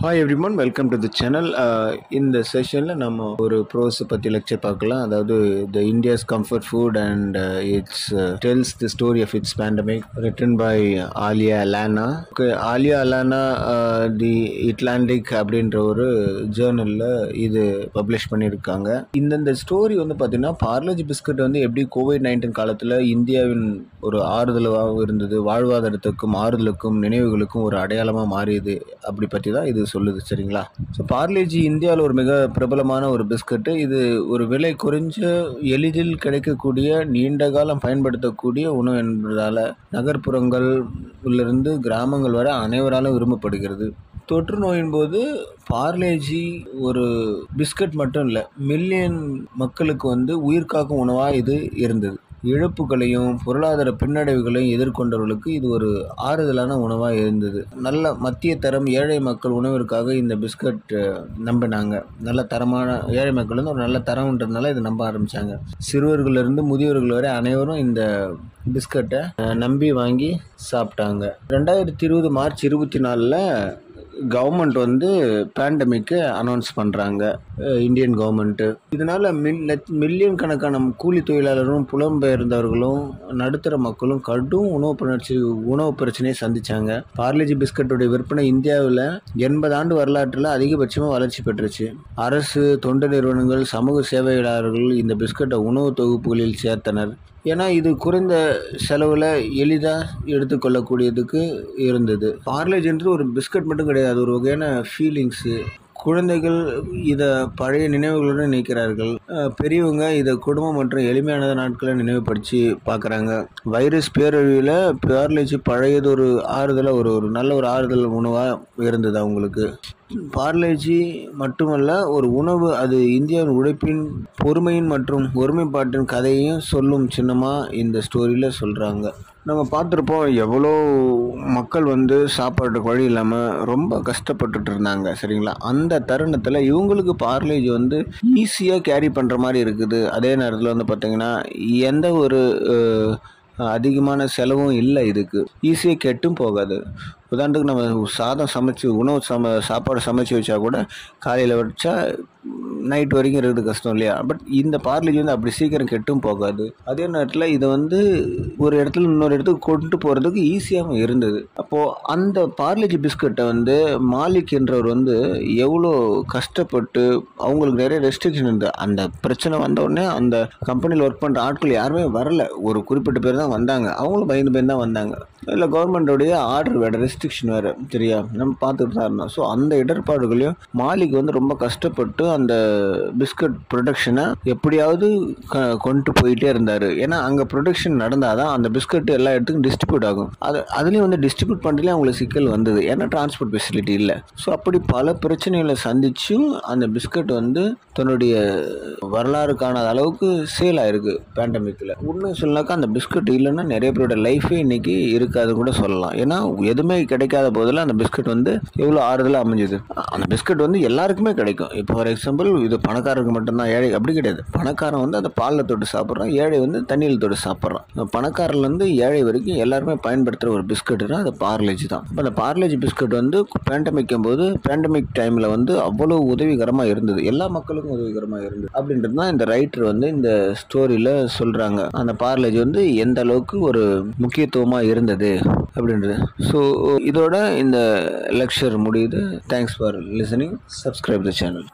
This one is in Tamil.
Hi everyone, welcome to the channel. இந்த செஷனில் நம்ம ஒரு ப்ரோஸை பற்றி லெக்சர் பார்க்கலாம். அதாவது the India's comfort food and its tells the story of its pandemic written by Alia Allana. Alia Allana the Atlantic அப்படின்ற ஒரு ஜேர்னலில் இது பப்ளிஷ் பண்ணியிருக்காங்க. இந்த ஸ்டோரி வந்து பார்த்திங்கன்னா, பார்லேஜி பிஸ்கட் வந்து எப்படி கோவிட்-19 காலத்தில் இந்தியாவின் ஒரு ஆறுதலாகவும் இருந்தது, வாழ்வாதாரத்துக்கும் ஆறுதலுக்கும் நினைவுகளுக்கும் ஒரு அடையாளமாக மாறியது, அப்படி பற்றி தான் இது சொல்லுது. சரிங்களா? ஸோ பார்லேஜி இந்தியாவில் ஒரு மிக பிரபலமான ஒரு பிஸ்கட்டு. இது ஒரு விலை குறைஞ்ச, எளிதில் கிடைக்கக்கூடிய, நீண்ட காலம் பயன்படுத்தக்கூடிய உணவு என்பதால் நகர்ப்புறங்களிலிருந்து கிராமங்கள் வரை அனைவராலும் விரும்பப்படுகிறது. தொற்று நோயின் போது பார்லேஜி ஒரு பிஸ்கட் மட்டும் இல்லை, மில்லியன் மக்களுக்கு வந்து உயிர்காக்கும் உணவாக இது இருந்தது. இழப்புகளையும் பொருளாதார பின்னடைவுகளையும் எதிர்கொண்டவர்களுக்கு இது ஒரு ஆறுதலான உணவாக இருந்தது. நல்ல மத்திய தரம் ஏழை மக்கள் உணவிற்காக இந்த பிஸ்கட் நம்பினாங்க. நல்ல தரமான ஏழை மக்கள் வந்து ஒரு நல்ல தரம்ன்றதுனால இதை நம்ப ஆரம்பித்தாங்க. சிறுவர்களிலிருந்து முதியவர்கள் வரை அனைவரும் இந்த பிஸ்கட்டை நம்பி வாங்கி சாப்பிட்டாங்க. 2020 மார்ச் 24 கவர்மெண்ட் வந்து பேண்டமிக்கை அனௌன்ஸ் பண்ணுறாங்க, இந்தியன் கவர்மெண்ட்டு. இதனால் மில்லியன் கணக்கான கூலி தொழிலாளரும் புலம்பெயர்ந்தவர்களும் நடுத்தர மக்களும் கடும் உணவு பிரச்சனையை சந்தித்தாங்க. பார்லேஜி பிஸ்கட்டுடைய விற்பனை இந்தியாவில் 80 ஆண்டு வரலாற்றில் அதிகபட்சமாக வளர்ச்சி பெற்றுச்சு. அரசு, தொண்டு நிறுவனங்கள், சமூக சேவையாளர்கள் இந்த பிஸ்கட்டை உணவு தொகுப்புகளில் சேர்த்தனர். ஏன்னா இது குறைந்த செலவில் எளிதாக எடுத்துக்கொள்ளக்கூடியதுக்கு இருந்தது. பார்லேஜின்றது ஒரு பிஸ்கட் மட்டும் கிடையாது, ஒரு வகையான ஃபீலிங்ஸு. குழந்தைகள் இதை பழைய நினைவுகளுடன் நினைக்கிறார்கள். பெரியவங்க இதை குடும்பம் மற்றும் எளிமையான நாட்களை நினைவுபடுத்தி பார்க்குறாங்க. வைரஸ் பேரழிவில் பார்லேஜி பழையது ஒரு ஆறுதலாக ஒரு நல்ல ஒரு ஆறுதல் உணவாக இருந்தது அவங்களுக்கு. பார்லேஜி மட்டுமல்ல ஒரு உணவு, அது இந்தியாவின் உழைப்பின், பொறுமையின் மற்றும் ஒருமைப்பாட்டின் கதையையும் சொல்லும் சின்னமாக இந்த ஸ்டோரியில் சொல்கிறாங்க. நம்ம பார்த்துருப்போம், எவ்வளோ மக்கள் வந்து சாப்பாட்டுக்கு வழி இல்லாமல் ரொம்ப கஷ்டப்பட்டுட்டு இருந்தாங்க. சரிங்களா? அந்த தருணத்தில் இவங்களுக்கு பார்லேஜி வந்து ஈஸியாக கேரி பண்ணுற மாதிரி இருக்குது. அதே நேரத்தில் வந்து பார்த்திங்கன்னா, எந்த ஒரு அதிகமான செலவும் இல்லை. இதுக்கு ஈஸியாக கெட்டும் போகாது. உதாரணத்துக்கு நம்ம சாதம் சமைச்சு சாப்பாடு சமைச்சு வச்சா கூட காலையில் வச்சா நைட் வரைக்கும் இருக்கிறது கஷ்டம் இல்லையா? பட் இந்த பார்லேஜி வந்து அப்படி சீக்கிரம் கெட்டும் போகாது. அதே நேரத்தில் இதை வந்து ஒரு இடத்துல இன்னொரு இடத்துக்கு கொண்டு போகிறதுக்கு ஈஸியாகவும் இருந்தது. அப்போது அந்த பார்லேஜி பிஸ்கட்டை வந்து மாலிக் என்றவர் வந்து எவ்வளோ கஷ்டப்பட்டு, அவங்களுக்கு நிறைய ரெஸ்ட்ரிக்ஷன் இருந்தது. அந்த பிரச்சனை வந்தவுடனே அந்த கம்பெனியில் ஒர்க் பண்ணுற ஆட்கள் யாருமே வரல, ஒரு குறிப்பிட்ட பேர் தான் வந்தாங்க. அவங்களும் பயந்து தான் வந்தாங்க. இல்லை, கவர்மெண்ட்டோடைய ஆர்டர் வேறு, ரெஸ்ட்ரிக்ஷன் வேறு. சரியா? நம்ம பார்த்துட்டு தான் இருந்தோம். ஸோ அந்த இடர்பாடுகளையும் மாலிக் வந்து ரொம்ப கஷ்டப்பட்டு அந்த பிஸ்கட் ப்ரொடக்ஷனை எப்படியாவது கொண்டு போயிட்டே இருந்தார். ஏன்னா அங்கே ப்ரொடக்ஷன் நடந்தால் தான் அந்த பிஸ்கட் எல்லா இடத்துக்கும் டிஸ்ட்ரிபியூட் ஆகும். அதுலேயும் வந்து டிஸ்ட்ரிபியூட் பண்ணுறதுலேயும் அவங்களுக்கு சிக்கல் வந்தது. ஏன்னா டிரான்ஸ்போர்ட் ஃபெசிலிட்டி இல்லை. ஸோ அப்படி பல பிரச்சனைகளை சந்திச்சும் அந்த பிஸ்கட் வந்து தன்னுடைய வரலாறு காணாத அளவுக்கு சேல் ஆயிருக்கு பேண்டமிக்கில். உண்மை சொல்லனாக்கா அந்த பிஸ்கட் இல்லைன்னா நிறைய பேரோட லைஃபே இன்னைக்கு இருக்காது கூட சொல்லலாம். ஏன்னா எதுவுமே கிடைக்காத போதில் அந்த பிஸ்கட் வந்து எவ்வளோ ஆறுதலாக அமைஞ்சுது. அந்த பிஸ்கட் வந்து எல்லாருக்குமே கிடைக்கும். இப்போ ஃபார் எக்ஸாம்பிள், இது பணக்காரருக்கு மட்டும்தான், ஏழை அப்படி கிடையாது. பணக்காரன் வந்து அந்த பாலில் தொட்டு சாப்பிட்றான், ஏழை வந்து தண்ணியில் தொட்டு சாப்பிட்றான். பணக்காரர்லேருந்து ஏழை வரைக்கும் எல்லாருமே பயன்படுத்துகிற ஒரு பிஸ்கட்னா அது பார்லேஜி தான். இப்போ அந்த பார்லேஜி பிஸ்கட் வந்து பேண்டமிக் டைமில் வந்து அவ்வளோ உதவிகரமாக இருந்தது, எல்லா மக்களுக்கும் உதவிகரமாக இருந்தது அப்படின்றது தான் இந்த ரைட்டர் வந்து இந்த ஸ்டோரியில் சொல்கிறாங்க. அந்த பார்லேஜி வந்து எந்த அளவுக்கு ஒரு முக்கியத்துவமாக இருந்தது அப்படின்றது. ஸோ இதோட இந்த லெக்சர் முடியுது. Thanks for listening. Subscribe the channel.